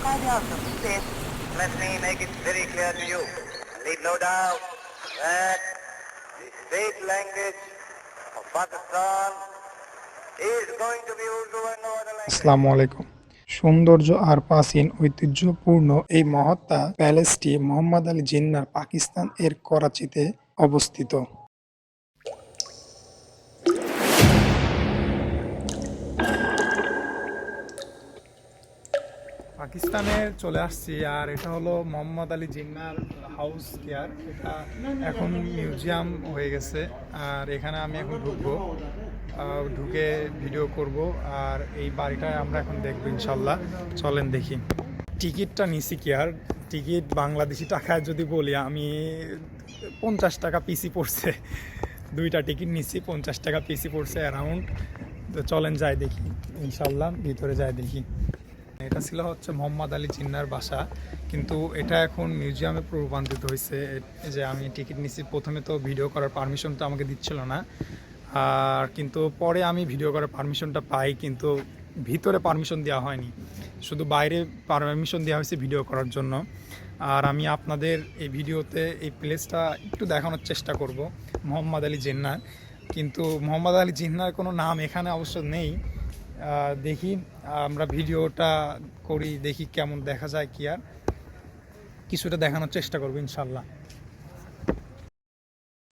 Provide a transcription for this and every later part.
Let me make it very clear to you. Leave no doubt that the state language of Pakistan is going to be Urdu and no other language. আসসালামু আলাইকুম। সৌন্দর্য আর প্রাচীন ঐতিহ্যপূর্ণ এই মহাত্মা প্যালেসটি মোহাম্মদ আলী জিন্নাহ পাকিস্তান এর করাচিতে অবস্থিত। পাকিস্তানে চলে আসছি, আর এটা হলো মোহাম্মদ আলী জিন্নাহর হাউস কেয়ার। এটা এখন মিউজিয়াম হয়ে গেছে, আর এখানে আমি এখন ঢুকবো, ঢুকে ভিডিও করব। আর এই বাড়িটায় আমরা এখন দেখবো ইনশাল্লাহ। চলেন দেখি। টিকিটটা নিছি কেয়ার, টিকিট বাংলাদেশি টাকায় যদি বলি আমি 50 টাকা পিসি পড়ছে। দুইটা টিকিট নিছি, 50 টাকা পিসি পড়ছে অ্যারাউন্ড। তো চলেন যাই দেখি ইনশাল্লাহ, ভিতরে যাই দেখি। এটা ছিল হচ্ছে মোহাম্মদ আলী জিন্নাহর বাসা, কিন্তু এটা এখন মিউজিয়ামে রূপান্তরিত হয়েছে। যে আমি টিকিট নিছি, প্রথমে তো ভিডিও করার পারমিশন তো আমাকে দিচ্ছিল না, আর কিন্তু পরে আমি ভিডিও করার পারমিশনটা পাই, কিন্তু ভিতরে পারমিশন দেওয়া হয়নি, শুধু বাইরে পারমিশন দেওয়া হয়েছে ভিডিও করার জন্য। আর আমি আপনাদের এই ভিডিওতে এই প্লেসটা একটু দেখানোর চেষ্টা করব, মোহাম্মদ আলী জিন্নাহ। কিন্তু মোহাম্মদ আলী জিন্নাহর কোনো নাম এখানে অবশ্য নেই। দেখি আমরা ভিডিওটা করি, দেখি কেমন দেখা যায় কি, আর কিছুটা দেখানোর চেষ্টা করবো ইনশাল্লাহ।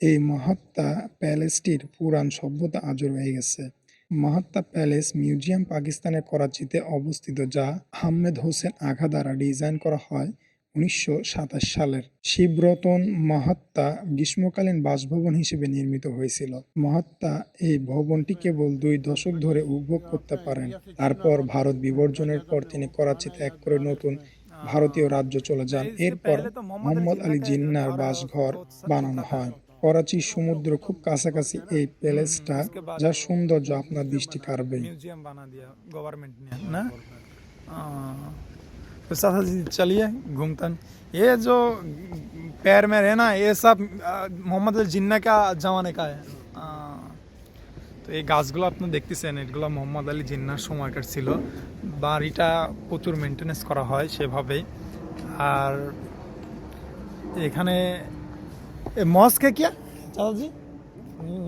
এই মহাত্মা প্যালেসটির পুরাণ সভ্যতা আজও রয়ে গেছে। মহাত্মা প্যালেস মিউজিয়াম পাকিস্তানের করাচিতে অবস্থিত, যা আহমেদ হোসেন আঘা দ্বারা ডিজাইন করা হয় 1927 সালের। শিবরতন মহাত্মা গ্রীষ্মকালীন বাসভবন হিসেবে নির্মিত হয়েছিল। মহাত্মা এই ভবনটি কেবল 2 দশক ধরে উপভোগ করতে পারেন। তারপর ভারত বিভাজনের পর তিনি করাচি ত্যাগ করে নতুন ভারতীয় রাজ্য চলে যান। এরপর মোহাম্মদ আলী জিন্নাহর বাসঘর বানানো হয়। করাচি সমুদ্র খুব কাছাকাছি এই প্যালেসটা, যার সৌন্দর্য আপনার দৃষ্টি কাড়বে। মিউজিয়াম বানা দিয়া গভর্নমেंट ने ना। तो साथ चलिए घूमता। ये जो पैर में है ना, ये सब मोहम्मद अली जिन्नाह का जमाने का है। তো এই গাছগুলো আপনি দেখতেছেন, এগুলো মোহাম্মদ আলী জিন্নাহর সময়কার ছিল। বাড়িটা প্রচুর মেনটেনেন্স করা হয় সেভাবেই। আর এখানে मॉस्क है क्या चाचा जी?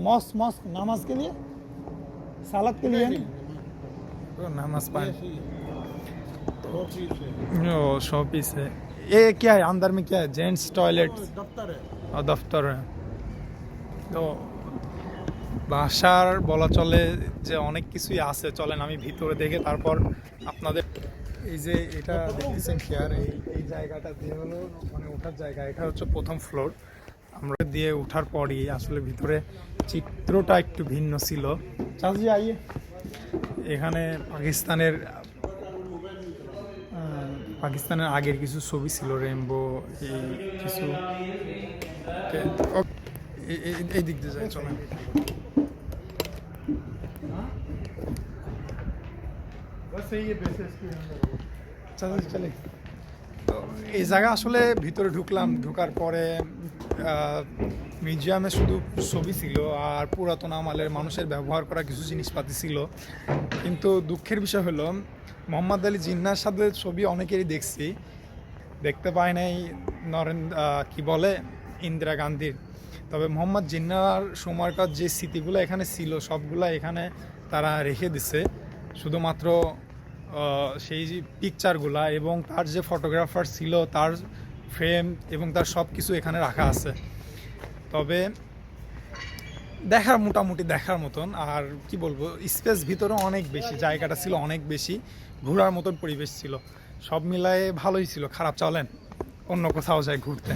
मॉस्क मॉस्क नमाज के लिए, सालत के लिए तो नमाज पढ़। ओ शो पीस है। ये क्या है अंदर में, क्या है? जेंट्स टॉयलेट, दफ्तर है। তো বাসার বলা চলে যে অনেক কিছুই আছে। চলেন আমি ভিতরে দেখে তারপর আপনাদের। এই যে এটা দেখতেছেন কেয়ার, এই জায়গাটা দিয়ে হলো মানে ওঠার জায়গা। এটা হচ্ছে প্রথম ফ্লোর। আমরা দিয়ে ওঠার পরই আসলে ভিতরে চিত্রটা একটু ভিন্ন ছিল। চাচি আইয়ে, এখানে পাকিস্তানের আগের কিছু ছবি ছিল, রেইনবো, এই কিছু। এই দিক দিয়ে যায়, চলেন। চলে তো এই জায়গা আসলে ভিতরে ঢুকলাম। ঢোকার পরে মিউজিয়ামে শুধু ছবি ছিল আর পুরাতন আমলের মানুষের ব্যবহার করা কিছু জিনিসপাতি ছিল। কিন্তু দুঃখের বিষয় হলো মোহাম্মদ আলী জিন্নাহর সাথে ছবি অনেকেরই দেখছি, দেখতে পাই নাই কি বলে ইন্দিরা গান্ধীর। তবে মোহাম্মদ জিন্নাহর সময়কার যে স্মৃতিগুলো এখানে ছিল সবগুলো এখানে তারা রেখে দিছে। শুধুমাত্র সেই যে পিকচারগুলা এবং তার যে ফটোগ্রাফার ছিল তার ফ্রেম এবং তার সব কিছু এখানে রাখা আছে। তবে মোটামুটি দেখার মতন। আর কি বলবো, স্পেস ভিতরে অনেক বেশি, জায়গাটা ছিল অনেক বেশি, ঘোরার মতন পরিবেশ ছিল। সব মিলায়ে ভালোই ছিল, খারাপ। চলেন অন্য কোথাও যাই ঘুরতে।